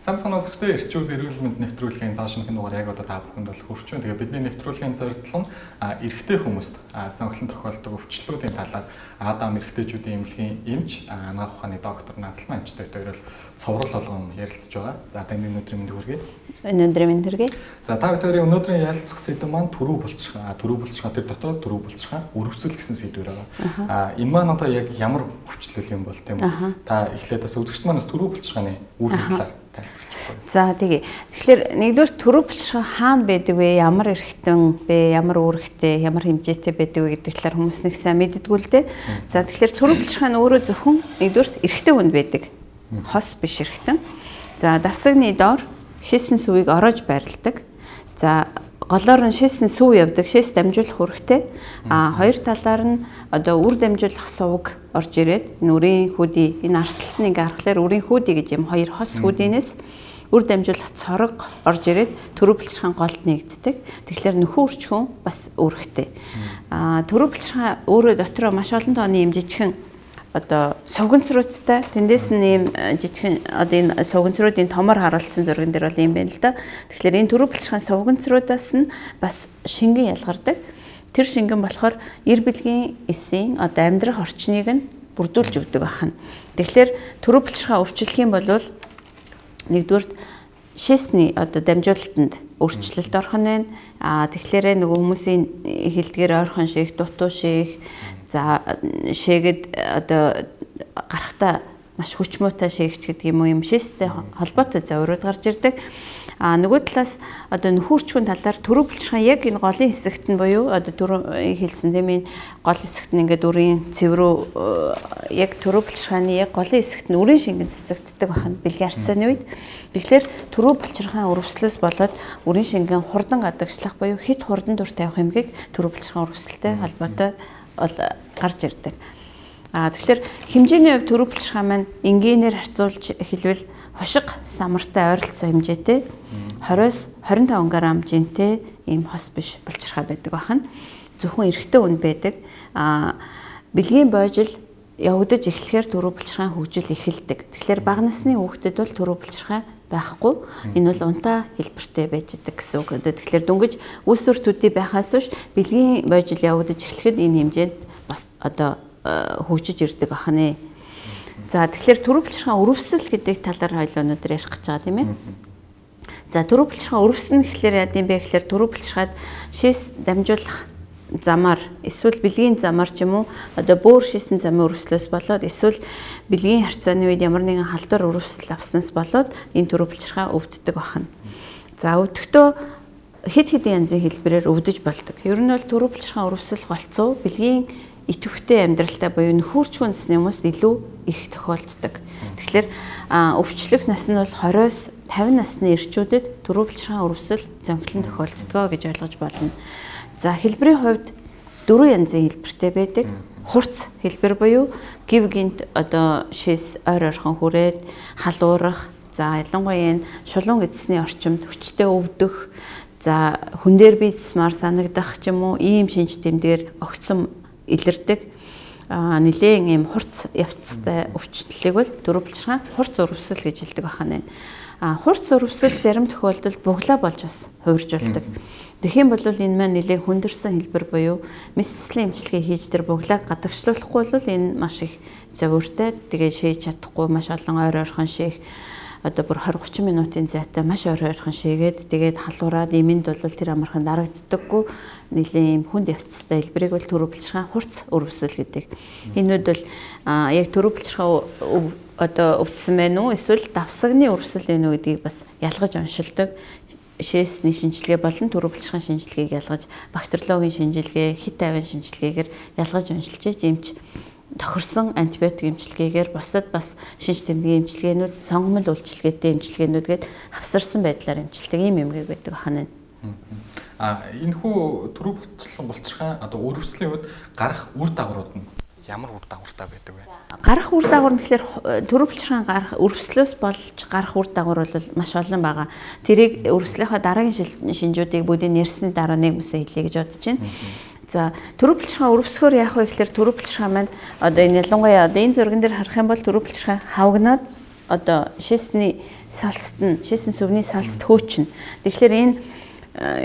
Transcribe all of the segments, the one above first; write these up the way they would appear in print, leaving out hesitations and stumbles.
Самцхан үзэгчдээ эрчүүд эрүүл мэнд нэвтрүүлгийн зан шинэхэн дугаар яг одоо та бүхэнд бол хүрч байна. Тэгээ бидний нэвтрүүлгийн зорилго нь эрэгтэй хүмүүст зөнхлөн тохиолдог өвчлөлүүдийн талаар Адам эрэгтэйчүүдийн эмнэлгийн эмч анагаах ухааны доктор Назалман эмчтэй хоёрол цоврал болгон ярилцж байгаа. За таны өнөөдрийн мэнд хүргэе. Өнөөдрийн мэнд хүргэе. За та хоёрын өнөөдрийн ярилцах сэдэв маань төрөө булчирхай. Төрөө булчирхай тэр дотор төрөө булчирхай өрөвсөл гэсэн сэдвээр байгаа. Энэ маань одоо яг ямар өвчлөл юм бол тийм үү? Та эхлээд бас үзэгчд манаас төрөө булчирхайны үр талаар тайлбарлаж өгөх. За тэгэхээр нэгдүгээр төрөө булчирхай хаана байдаг вэ? Ямар эрхтэн бэ? Ямар үүрэгтэй, ямар хэмжээтэй байдаг вэ гэдэг талаар хүмүүс нэг сайн мэддэггүй л дээ. За тэгэхээр төрөө булчирхай нь өөрөө зөвхөн нэгдүгээр эрхтэн хүнд байдаг. Хос биш эрхтэн. За давсагны доор шээсэн сүвийг ороож байрладаг. За голоор нь шээсэн сүв явдаг, шээс дамжуулах үүрэгтэй. Хоёр талаар нь одоо үр дамжуулах сувг орж ирээд энэ үрийн хүүдий, энэ арслалт нь ингээ харахаар үрийн хүүдий гэж юм хоёр хос хүүдийнээс үр дамжуулах цорог орж ирээд төрөө булчирхайн голд нэгддэг. Тэгэхээр нөхөн үрчхүүн бас үүрэгтэй. Төрөө булчирхай өөрөө дотроо маш олон тооны юм жижигхэн одоо суганцруудтай тэндээс нь ийм жижигхэн одоо энэ суганцруудын томор харуулсан зурган дээр бол юм байна л да. Тэгэхээр энэ төрөө булчирхайн суганцруудаас нь бас шингэн ялгардаг. Тэр шингэн болохоор эр бэлгийн эсийн одоо амьдрах орчныг нь бүрдүүлж өгдөг байна. Тэгэхээр төрөө булчирхай өвчлөх юм бол нэгдүгээр шээсний одоо дамжуулалтанд өөрчлөлт орох нь байна. Тэгэхээр нөгөө хүмүүсийн хэлдгээр ойрхон шийх, дутуу шийх, за шээгэд одоо гарахтаа маш хүчмөөтэй шээгч гэдэг юм уу юм шээстэй холбоотой заврууд гарч ирдэг. Нөгөө талаас одоо нөхөрчгөн талаар төрөө булчирхай яг энэ голын хэсэгт нь буюу одоо түрүү хэлсэн тийм энэ гол хэсэгт нь ингээд үрийн цэврүү яг төрөө булчирхайны яг голын хэсэгт нь үрийн шингэн цэцэгддэг байна бэлгийн харьцааны үед. Тэгэхээр төрөө булчирхай өрөвслөөс болоод үрийн шингэн хурдан гадагшлах буюу хит хурдан дүр тавих эмгийг төрөө булчирхай өрөвсөлтэй холбоотой гарч ирдэг. Тэгэхээр хэмжээний хувьд төрөө булчирхай маань энгийнээр харьцуулж хэлбэл хошиг самартай ойролцоо хэмжээтэй 20-25 г жинтэй ийм хос биш булчирхай байдаг байна. Зөвхөн эрэгтэй хүн байдаг. Бэлгийн боожил явагдаж эхлэхээр төрөө булчирхай хөгжил эхэлдэг. Тэгэхээр бага насны хүүхдэд бол төрөө булчирхай байхгүй. Энэ бол унтаа хэлбэртэй байж идэг гэсэн үг. Тэгэхээр дөнгөж үс сүртүүдийн байхаас биш бэлгийн боожил явагдаж эхлэхэд энэ хэмжээнд бас одоо хөгжиж ирдэг байна. За тэгэхээр төрөө булчирхай өрөвсөл гэдэг талаар хоёул өнөөдөр ярих гэж байгаа тийм ээ. За төрөө булчирхай өрөвсөн гэхлээр яа гэм бэ гэхлээр төрөө булчирхайд шээс дамжуулах замаар эсвэл бэлгийн замаар ч юм уу одоо бөөр шээсэн замын өрөвслөөс болоод эсвэл бэлгийн харьцааны үед ямар нэгэн халдвар өрөвсөл авснаас болоод энэ төрөө булчирхай өвддөг байна. За өвдөхдөө хэд хэдэн янзын хэлбэрээр өвдөж болдог. Ер нь бол төрөө булчирхай өрөвсөл голцоо бэлгийн итвэхтэй амьдралтай буюу нөхөрчгүй насны хүмүүст илүү их тохиолддог. Тэгэхээр өвчлөх нас нь бол 20-с 50 насны эрчүүдэд төрөө булчирхай өрөвсөл зөнхлөн тохиолддог гэж ойлгож болно. За хэлбэрийн хувьд 4 янзын хэлбэртэй байдаг. Хурц хэлбэр буюу гив гинт одоо шээс ойр ойрхон хүрээд халуурах, за ялангуяа энэ шулуун эцсний орчимд хүчтэй өвдөх, за хүн дээр бийцмар санагдах ч юм уу ийм шинж тэмдгээр огцом илэрдэг. Нэлээд ийм хурц явцтай өвчлөлийг бол төрөө булчирхай хурц өрөвсөл гэж хэлдэг байна. Хурц өрөвсөл зарим тохиолдолд буглаа болж бас хувирж болдог. Тэгэх юм бол энэ маань нэлээд хүндэрсэн хэлбэр буюу месслийн эмчилгээ хийж тэр буглааг гадагшлуулахгүй бол энэ маш их зовиортой. Тэгээ шээж чадахгүй маш олон ойр ойрхон шээх одоо бүр 20-30 минутын зайтай маш ойр ойрхон шээгээд тэгээд халуураад эмэнд бол тэр амархан дарагддаггүй нэлээд юм хүнд явцтай хэлбэрийг бол төрөө булчирхай хурц өрөвсөл гэдэг. Энэ үед бол яг төрөө булчирхай одоо өвдсөн байна уу эсвэл давсагны өрөвсөл байна уу гэдгийг бас ялгаж оншилдог. Шээсний шинжилгээ болон төрөө булчирхай шинжилгээг ялгаж бактериологийн шинжилгээ, хит авийн шинжилгээгээр ялгаж оншилж эмч тохирсон антибиотик эмчилгээгээр бусад бас шинж тэмдгийн эмчилгээнүүд, сонгомл үйлчилгээтэй эмчилгээнүүд гээд хавсарсан байдлаар эмчилдэг ийм эмгэг байдаг байна. Энэхүү төрөө булчирхай одоо өрөвслийн үед гарах үр дагаврууд нь ямар үр дагавартай байдаг вэ? Гарах үр дагавар нь тэгэхээр төрөө булчирхай гарах өрөвслөөс болж гарах үр дагавар бол маш олон байгаа. Тэрийг өрөвслийнхаа дараагийн шинжүүдийг бүгдийг нэрсний дараа нэг үсээ хэлье гэж бодож байна. За төрөв булчирхай өрөвсгөр яах вэ гэхээр төрөв булчирхай маань одоо энэ ялангуяа одоо энэ зурган дээр харах юм бол төрөв булчирхай хавгнаад одоо шээсний шээсэн сүвний салст хөөчнө. Тэгэхээр энэ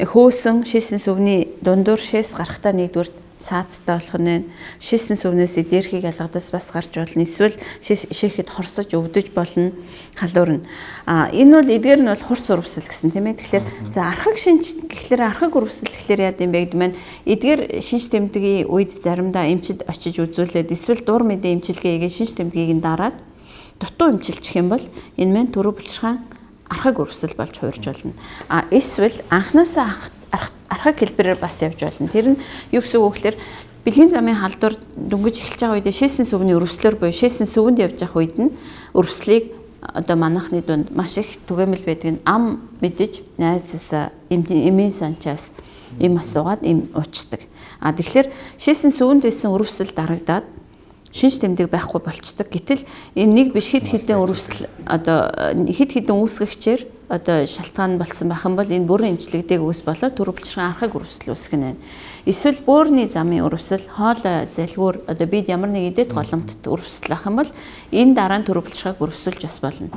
хөөсөн шээсэн сүвний дундуур шээс гарахтаа нэгдүгээр саадтай болох нь шээсэн сүвнээс дээрхийг ялгадас бас гарч болно. Эсвэл шээхэд хорсож өвдөж болно, халуурна. Энэ бол эдгээр нь бол хурц урвсэл гэсэн тийм ээ. Тэгэхээр за архаг шинж гэхлээр архаг урвсэл гэхлээр яа гэм бэ гэдэг маань эдгээр шинж тэмдгийн үед заримдаа эмчид очиж үзүүлээд эсвэл дур мэдээ эмчилгээ хийгээд шинж тэмдгийг нь дараад дутуу эмчилчих юм бол энэ маань төрөв булчирхай архаг урвсэл болж хуурж болно. Эсвэл анханасаа архаг хэлбэрээр бас явж болно. Тэр нь юу гэсэн үг гэхээр бэлгийн замын халдвар дөнгөж эхэлж байгаа үед шээсэн сүвний өрөвслөөр буюу шээсэн сүвэнд явж байгаа үед нь өрөвслийг одоо манайхны дунд маш их түгээмэл байдаг нь ам мэдэж найзсаа эмийн санчаас им асуугаад им уучдаг. Тэгэхээр шээсэн сүвэнд байсан өрөвсөл дарагдаад шинж тэмдэг байхгүй болчдөг. Гэтэл энэ нэг биш хэд хэдэн өрөвсөл одоо хэд хэдэн үүсгэгчээр одоо шалтгаан болсон байх юм бол энэ бүрэн эмчилгэдэг үс болоод төрөв булчирхай архаг өрөвсөл үүсгэх нь. Эсвэл бөөрийн замын өрөвсөл, хоол залгуур одоо бид ямар нэг идэт голомтд өрөвсөл ах юм бол энэ дараа нь төрөв булчирхайг өрөвсөлж бас болно.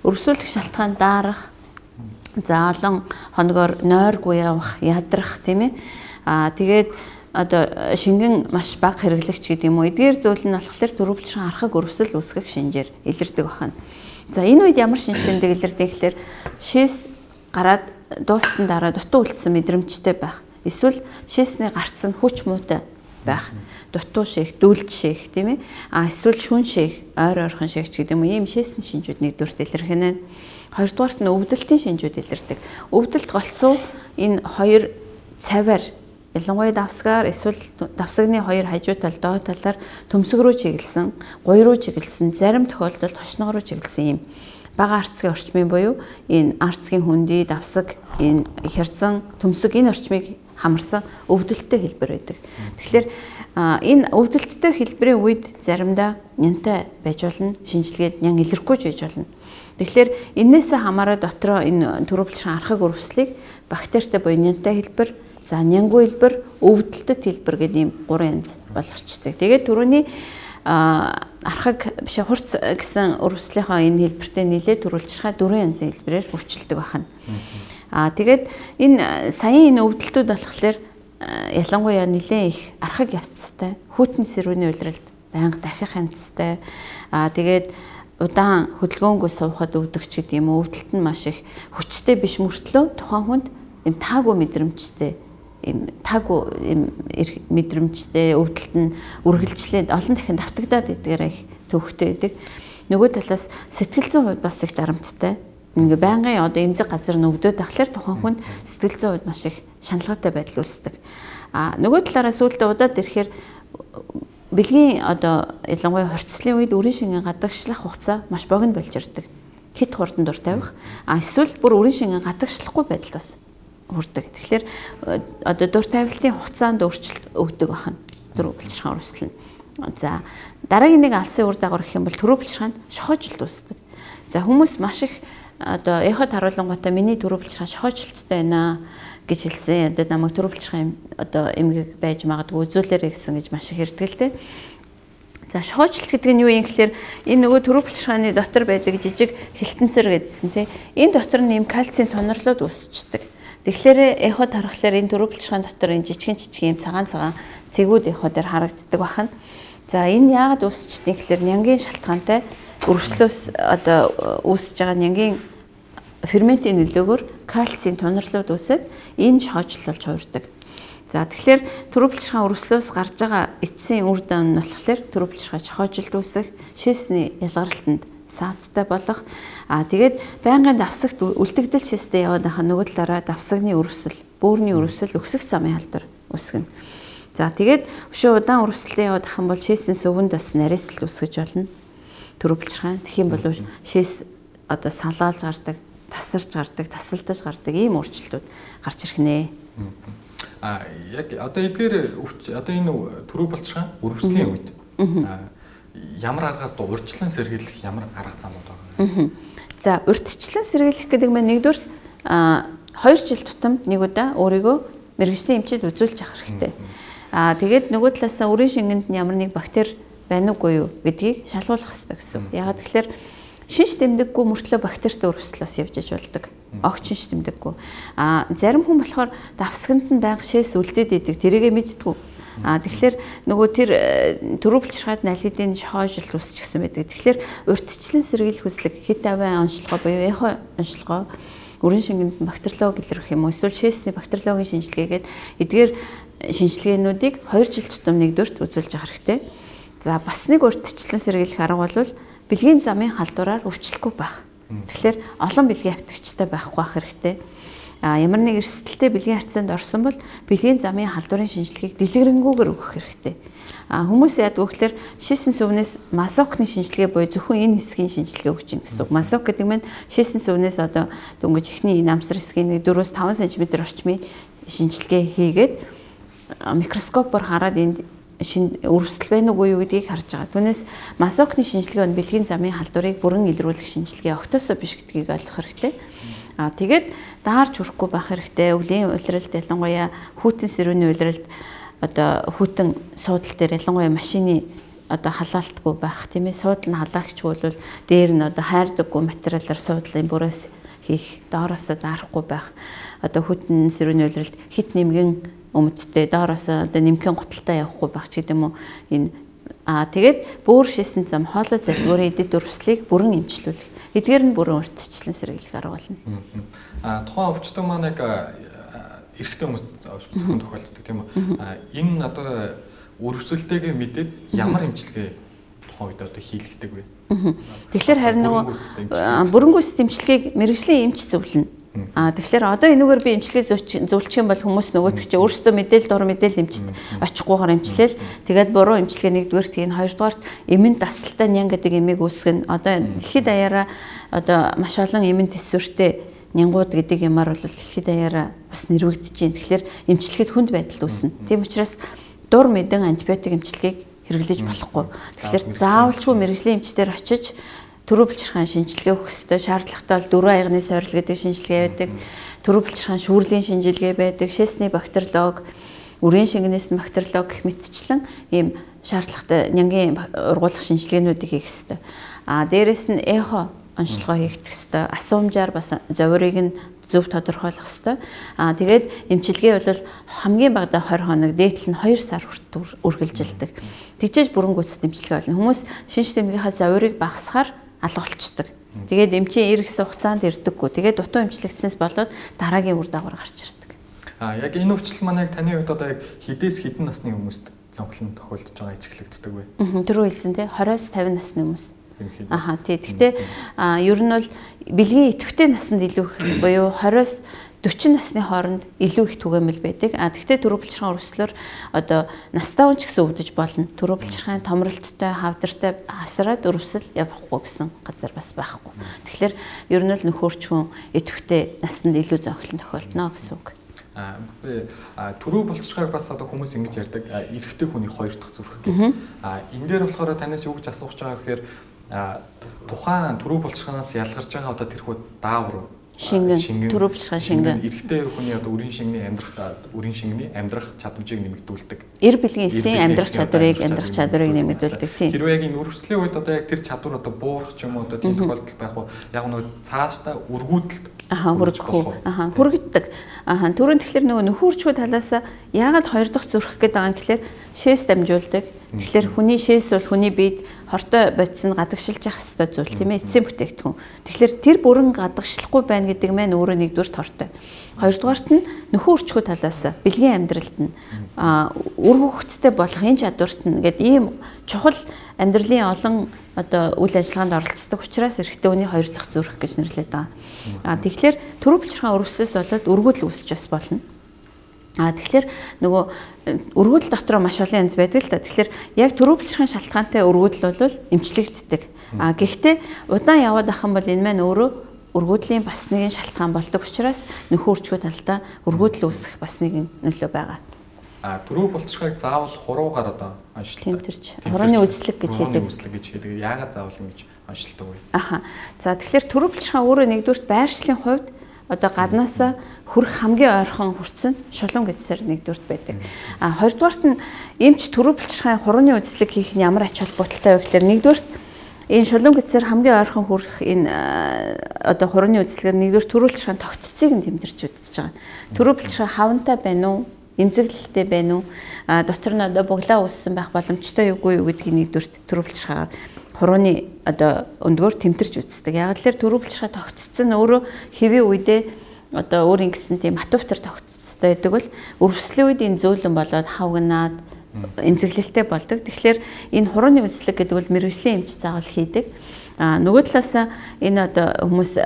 Өрөвсөлөх шалтгаан даарах, заалан хоногоор нойргүй явах, ядрах тийм ээ. Тэгээд одоо шингэн маш бага хэрэглэгч гэдэг юм уу. Эдгээр зүйл нь болохоор төрөв булчирхай архаг өрөвсөл үүсгэх шинжээр илэрдэг байна. За энэ үед ямар шинж тэмдэг илэрдэг гэхээр шээс гараад дууссан дараа дутуу үлдсэн мэдрэмжтэй байх. Эсвэл шээсний гарцсан хүч муутай байх. Дутуу шээх, дүүлж шээх тийм ээ. Эсвэл шүн шээх, ойр ойрхон шээх гэдэг юм уу. Ийм шээсний шинжүүд нэгдүгürt илэрхэнэ нь. Хоёрдугаарт нь өвдөлтийн шинжүүд илэрдэг. Өвдөлт голцоо энэ хоёр цаваар ялангуяа давсгаар эсвэл давсагны хоёр хажуу тал доод талаар төмсөг рүү чиглэсэн, гуй руу чиглэсэн, зарим тохиолдолд хошноо руу чиглэсэн юм бага арцгийн орчмын буюу энэ арцгийн хөндөй, давсаг, энэ хярцан, төмсөг энэ орчмыг хамарсан өвдөлттэй хэлбэр байдаг. Тэгэхээр энэ өвдөлттэй хэлбэрийн үед заримдаа нянтай байж болно, шинжилгээд нян илэрхгүй ч байж болно. Тэгэхээр энээсээ хамаараа дотроо энэ төрөв булчирхай архаг өрөвслийг бактеритай буюу нянтай хэлбэр, за нянгүй хэлбэр, өвдөлтөд хэлбэр гэдэг ийм гурван янз боловчтой. Тэгээд түрүүний архаг биш хурц гэсэн өрөвслийнхаа энэ хэлбэртэй нийлээд төрөв булчирхай дөрвөн янзын хэлбэрээр хөвчлөдөг байна. Тэгээд энэ саяын энэ өвдөлтүүд болохоор ялангуяа нэлээд их архаг явцтай, хүйтэн сэрүүний улиралд байнга дахих янзтай. Тэгээд удаан хөдөлгөөнгөө суухад өвдөгч гэдэг юм уу. Өвдөлт нь маш их хүчтэй биш мөртлөө тухайн хүнд ийм таагүй мэдрэмжтэй мэдрэмжтэй өвдөлт нь үргэлжлээд олон дахин давтагдаад идэгээрээ их төвхтэй байдаг. Нөгөө талаас сэтгэл зүйн хувьд бас их дарамттай. Ингээ байнгын одоо эмзэг газар нь өвдөд тахлаар тухайн хүнд сэтгэл зүйн хувьд маш их шаналгаатай байдал үүсдэг. Нөгөө талаараа сүүлдээ удаад ирэхээр бэлгийн одоо ялангуяа хорцлын үед үрийн шингэн гадагшлах хугацаа маш богино болж ирдэг. Хит хурдан дур тавих. Эсвэл бүр үрийн шингэн гадагшлахгүй байдал бас хүрдэг. Тэгэхээр одоо дур тавилтын хугацаанд өөрчлөлт өгдөг байна. Төрөв булчирхай өрөвсөл нь. За дараагийн нэг алсын үр дагавар гэх юм бол төрөв булчирхай шохоожилт үүсдэг. За хүмүүс маш их одоо эхот харуулгуудаа миний төрөв булчирхай шохоожилттай байна гэж хэлсэн. Одоо намайг төрөв булчирхай одоо эмгэг байж магадгүй үзүүлээрэй гэсэн гэж маш их ирдэг л дээ. За шохоожилт гэдэг нь юу юм гэхээр энэ нөгөө төрөв булчирхайны дотор байдаг жижиг хилтэнцэр гэдсэн тий. Энэ дотор нь юм кальцийн тонорлоод үүсчдэг. Тэгэхээр эход харахаар энэ төрөв булчирхайн дотор энэ жижигэн юм цагаан цэгүүд эходоор харагддаг байна. За энэ яагаад үүсчдэг гэхээр нянгийн шалтгаантай өрөвслөөс одоо үүсэж байгаа нянгийн ферментийн нөлөөгөөр кальцийн тонорлууд үүсээд энэ шохоожилт болж хуурдаг. За тэгэхээр төрөв булчирхайн өрөвслөөс гарч байгаа эцсийн үр дүн нь болохоор төрөв булчирхай шохоожилт үүсэх, шээсний ялгаралтанд саадтай болох. Тэгээд байнгын давсагт үлдэгдэл шээстэй яваад байгаа нөгөө талаараа давсагны өрөвсөл, бөөрийн өрөвсөл, өксөх замын халдвар үүсгэнэ. За тэгээд өшөө удаан өрөвсөлтэй яваад ах юм бол шээсийн сүвэнд бас нарийсэл үүсгэж болно. Төрөв булчирхай. Тэгэх юм бол шээс одоо салаалж гардаг, тасарч гардаг, тасалдаж гардаг ийм өөрчлөлтүүд гарч ирэх нэ. Яг одоо эдгээр одоо энэ төрөв булчирхай өрөвслийн үед ямар аргаар урьдчилан сэргийлэх ямар арга замууд байгаа? За урьдчилан сэргийлэх гэдэг нь нэгдүгээр 2 жил тутамд нэг удаа өөрийгөө мэргэжлийн эмчид үзүүлж авах хэрэгтэй. Тэгээд нөгөө талаасаа үрийн шингэнд ямар нэг бактери байна уугүй юу гэдгийг шалгуулах хэрэгтэй гэсэн. Ягаад тэгэхээр шинж тэмдэггүй мөртлөө бактеритэй өрөвслөөс явж иж болдог. Огт шинж тэмдэггүй. Зарим хүн болохоор давсганд нь байнга шээс үлдээд идэг. Тэрийгэ мэдтгүү. Тэгэхээр нөгөө тэр төрөвлөчрахад аль хэдийн шохоожилт үүсчихсэн байдаг. Тэгэхээр урьдчилан сэргийлэх хүслэг хэд авийн онцлогоо буюу эхо онцлогоо үрийн шингэнд бактериолог илэрх юм уу эсвэл шээсний бактериологийн шинжилгээгээд эдгээр шинжилгээнүүдийг 2 жил тутам нэгдүгürt үзүүлж авах хэрэгтэй. За бас нэг урьдчилан сэргийлэх арга бол бэлгийн замын халдвараар өвчлөхгүй байх. Тэгэхээр олон бэлгийн автагчтай байхгүй байх хэрэгтэй. Ямар нэг эрсдэлтэй бэлгийн харьцаанд орсон бол бэлгийн замын халдварын шинжилгээг дэлгэрэнгүйгээр өгөх хэрэгтэй. Хүмүүс яадаг вэ гэхээр шээсэн сүвнээс масокны шинжилгээ буюу зөвхөн энэ хэсгийн шинжилгээ өгч юм гэсэн үг. Масок гэдэг нь шээсэн сүвнээс одоо дөнгөж ихний намсар хэсгийн 4-5 см орчмын шинжилгээ хийгээд микроскопоор хараад энд өрөвсөл байна уугүй юу гэдгийг харж байгаа. Түүнээс масокны шинжилгээ нь бэлгийн замын халдварыг бүрэн илрүүлэх шинжилгээ огтосоо биш гэдгийг ойлгох хэрэгтэй. Тэгээд даарч хүрэхгүй байх хэрэгтэй. Өвлийн улиралд ялангуяа хүүтэн сэрүүний улиралд одоо хүүтэн суудлал дээр ялангуяа машины одоо халаалтгүй байх тийм ээ. Суудал нь халаагчгүй бол дээр нь одоо хайрдаггүй материалаар суудлын бүрээс хийх, доороосоо даарахгүй байх. Одоо хүүтэн сэрүүний улиралд хит нэмгэн өмдтэй доороос одоо нэмхэн готалтай явахгүй байх ч гэдэм үү. Энэ тэгээд бөөр шээсэн зам хоолой залбиурын эдэд өрөвслийг бүрэн эмчлүүлэх. Эдгээр нь бүрэн урьдчилан сэргийлэх арга болно. Тухайн өвчтөн маань яг эрэгтэй хүмүүс зөвхөн тохиолддог тийм үү? Энэ одоо өрөвсөлтэйгээ мэдээд ямар эмчилгээ тухайн үед одоо хийлгдэг вэ? Тэгэхээр харин нөгөө бүрэн гүйцэд эмчилгээг мэрэгжлийн эмч зөвлөнө. Тэгэхээр одоо энэгээр би эмчилгээ зөвлөх юм бол хүмүүс нөгөөтг чи өөрсдөө мэдээлэл дор мэдээлэл эмчит очихгүйгээр эмчилээл тэгээд буруу эмчилгээ нэгдүгээрт хийн хоёрдугаарт эмэн дасалтай нян гэдэг эмийг үүсгэн одоо дэлхийд даяараа одоо маш олон эмэн төсвөртэй нянгууд гэдэг юмар бол дэлхийд даяараа бас нэрвэгдэж байна. Тэгэхээр эмчилгээд хүнд байдал үүснэ. Тийм учраас дур мэдэн антибиотик эмчилгээг хэрэглэж болохгүй. Тэгэхээр заавалчгүй мэрэгжлийн эмчтэр очиж төрөө булчирхаан шинжилгээ өгөх ёстой. Шаардлагатай бол 4 аягны сойрол гэдэг шинжилгээ байдаг. Төрөө булчирхаан шүүрлийн шинжилгээ байдаг. Шээсний бактериолог, үрийн шингэнээс нь бактериолог гэх мэтчлэн ийм шаардлагатай нянгийн ургуулах шинжилгээнүүдийг хийх ёстой. Дээрэс нь эхо онцлогоо хийгдэх ёстой. Асуумжаар бас зовирыг нь зөв тодорхойлох ёстой. Тэгээд эмчилгээ бол хамгийн багадаа 20 хоног, дээдл нь 2 сар хүртэл үргэлжилдэг. Тэгжээж бүрэн гүйцэд эмчилгээ болно. Хүмүүс шинж тэмдгийнхаа зовирыг багасгаар алга болчдөг. Тэгээд эмчийн эргэс хугацаанд ирдэггүй. Тэгээд дутуу эмчлэгдсэнээс болоод дараагийн үр дагавар гарч ирдэг. Яг энэ өвчлөл маань яг таны хувьд одоо яг хідээс хідэн насны хүмүүст цонхлон тохиолдож байгаа ажиглагддаг вэ? Түрүү хэлсэн тий 20-50 насны хүмүүс. Тий. Гэхдээ ер нь бол бэлгийн идэвхтэй насанд илүү их буюу 20-с 40 насны хооронд илүү их түгээмэл байдаг. Тэгвэл төрөө булчирхаан өрөвслөөр одоо настай хүн ч гэсэн өвдөж болно. Төрөө булчирхаан томролттой, хавдартай хавсараад өрөвсөл явахгүй гэсэн газар бас байхгүй. Тэгэхээр ер нь л нөхөрч хүн идэвхтэй насанд илүү зөнхлөн тохиолдно гэсэн үг. Төрөө булчирхааг бас одоо хүмүүс ингэж ярьдаг. Эрэгтэй хүний 2 дахь зүрх гэдэг. Энэ дээр болохоор танаас юу гэж асууж байгаа гэхээр тухайн төрөө булчирхаанаас ялгарч байгаа одоо тэрхүү даавар шингэн төрөө булчирхаан шингэн эрэгтэй хүний одоо үрийн шингэний амьдрах чадварыг нэмэгдүүлдэг. Эр бэлгийн эсийн амьдрах чадварыг нэмэгдүүлдэг тийм. Хэрвээ яг энэ өрөвслийн үед одоо яг тэр чадвар одоо буурах ч юм уу одоо тийм тохиолдол байх уу? Яг нэг цаашдаа үргүүдэлд хүргэгддэг. Түрүүн тэгэхээр нөгөө нөхөрчгүй талаас яагаад 2 дахь зүрх гэдэг байгаа юм гэхээр шээс дамжуулдаг. Тэгэхээр хүний шээс бол хүний биед хортой бодис нь гадагшилж явах ёстой зүйл тийм ээ эцсийн бүтээгдэхүүн. Тэгэхээр тэр бүрэн гадагшлахгүй байна гэдэг маань өөрөө нэгдүгээр хортой. Хоёрдугаарт нь нөхөн үрчгүй талаас бэлгийн амьдралд нь үр хөвгттэй болох энэ чадварт нь гэдэг ийм чухал амьдралын олон одоо үйл ажиллагаанд оролцдог учраас эрэгтэй хүний 2 дахь зүрх гэж нэрлэдэг байгаа. Тэгэхээр төрөө булчирхаан өрөвслөөс болоод өргүүдэл үүсч бас болно. Тэгэхээр нөгөө өргүүдэл дотроо маш олон янз байдаг л да. Тэгэхээр яг төрөө булчирхаан шалтгаантай өргүүдэл бол эмчлэгддэг. Гэхдээ удаан яваад ах юм бол энэ маань өөрөө өргүүдлийн бас нэгэн шалтгаан болдог учраас нөхөн үрчгүй талдаа өргүүдэл үүсэх бас нэгэн нөлөө байгаа. Төрөө булчирхааг заавал хуруугаар одоо онцлдог. Хурууны үзлэг гэж хийдэг. Яагаад заавал ингэж онцлдог вэ? За тэгэхээр төрөө булчирхаан өөрөө нэгдүгürt байршлын хувьд одоо гаднаасаа хүрэх хамгийн ойрхон хүрц нь шулуун гэдсээр нэгдүгürt байдаг. Хоёрдугаарт нь эмч төрөв булчирхайн хурууны үзлэг хийх нь ямар ач холбогдолтой вэ гэхээр нэгдүгürt энэ шулуун гэдсээр хамгийн ойрхон хүрэх энэ одоо хурууны үзлэгээр нэгдүгürt төрөв булчирхайн тогтцыг нь тэмдэрч үзэж байгаа. Төрөв булчирхай хавантай байна уу? Эмзэглэлтэй байна уу? Дотор нь одоо буглаа үүссэн байх боломжтой юугүй юу гэдгийг нэгдүгürt төрөв булчирхайгаар хурууны одоо өндгөөр тэмтэрч үздэг. Яг л төрөв булчирхай тогтцсон өөрөө хэвийн үедээ одоо өөрийн гэсэн тийм матуфтер тогтцтой байдаг бол өрөвслийн үед энэ зөөлөн болоод хавгнаад эмзэглэлтэй болдог. Тэгэхээр энэ хурууны үзлэг гэдэг бол мэргэжлийн эмч заавал хийдэг. Нөгөө талаас энэ одоо хүмүүс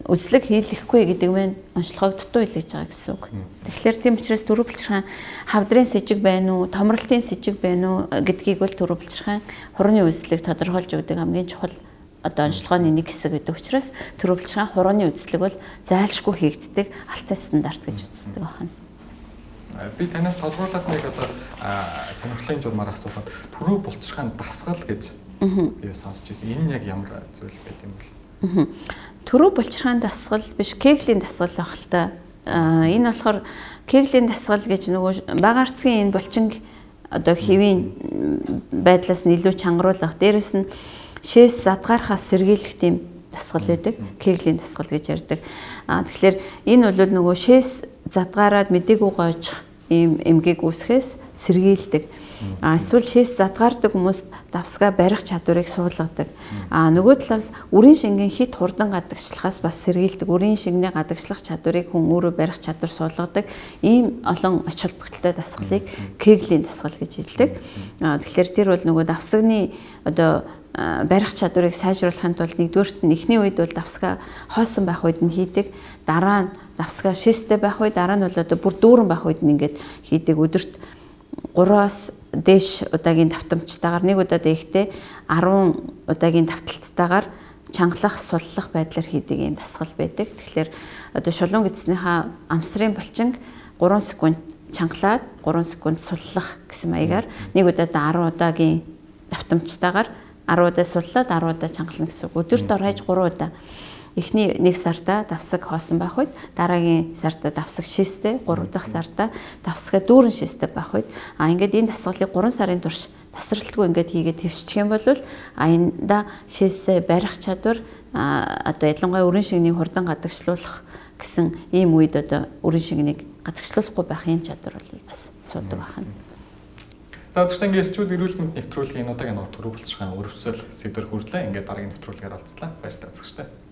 үзлэг хийлэхгүй гэдэг нь онцлогоо дутуу илгээж байгаа гэсэн үг. Тэгэхээр тийм учраас төрөв булчирхайн хавдрын с ิจ байна уу, томролтын с ิจ байна уу гэдгийг бол төрөв булчирхайн хурууны үзлэг тодорхойлж өгдөг хамгийн чухал одоо онцлогооны нэг хэсэг гэдэг учраас төрөв булчирхайн хурууны үзлэг бол зайлшгүй хийгддэг алтай стандарт гэж үздэг байна. Би танаас тодруулаад нэг одоо сонирхлын журмаар асуухад төрөв булчирхайн дасгал гэж би сонсч байсан. Энэ яг ямар зүйл байт юм бол? Төрөв булчирхайн дасгал биш, Кеглийн дасгал байх л та. Энэ болохоор Кеглийн дасгал гэж нөгөө бага арцгийн энэ булчин одоо хэвийн байдлаас нь илүү чангаруулах. Дээрээс нь шээс задгаархаас сэргийлэх тийм дасгал байдаг. Кеглийн дасгал гэж ярьдаг. Тэгэхээр энэ бол нөгөө шээс задгаараад мдэггүй гойж ийм эмгээг үүсгэхээс сэргийлдэг. Эсвэл шээс задгаардаг хүмүүс давсгаа барих чадварыг суулгадаг. Нөгөө талаас үрийн шингийн хит хурдан гадагшлахаас бас сэргийлдэг. Үрийн шингний гадагшлах чадварыг хүн өөрөө барих чадвар суулгадаг. Ийм олон ач холбогдолтой дасгалыг Кеглийн дасгал гэж хэлдэг. Тэгэхээр тэр бол нөгөө давсагны одоо барих чадварыг сайжруулахын тулд нэгдүгээрт нь эхний үед бол давсгаа хоосон байх үед нь хийдэг. Дараа нь давсгаа шээстэй байх үед, дараа нь бол одоо бүр дүүрэн байх үед нь ингээд хийдэг. Өдөрт 3-аас дээш удаагийн давтамжтайгаар нэг удаа дээхтэй 10 удаагийн давталттайгаар чангалах, суллах байдлаар хийдэг юм дасгал байдаг. Тэгэхээр одоо шулуун гэцснийхаа амсрын булчинг 3 секунд чангалаад 3 секунд суллах гэсэн маягаар нэг удаад 10 удаагийн давтамжтайгаар 10 удаа суллаад 10 удаа чангална гэсэн үг. Өдөрт орхиж 3 удаа. Эхний нэг сарда давсаг хоосон байх үед, дараагийн сарда давсаг шээстэй, 3 дахь сарда давсгаа дүүрэн шээстэй байх үед ингээд энэ дасгалыг 3 сарын турш тасралтгүй ингээд хийгээд твшчих юм бол аянда шээсээ барих чадвар одоо ялангуяа үрийн шингэний хурдан гадагшлуулах гэсэн ийм үед одоо үрийн шингэнийг гадагшлуулахгүй байх юм чадвар бол бас суудаг байна. За зөвхөн ингээд эрчүүд эрүүл мэнд нэвтрүүлгийн удаагийн төрөв булчирхайн өрөвсөл сэдвэр хүрдлээ. Ингээд дараагийн нэвтрүүлгээр олцлаа. Баяр таа үзэгчтэй.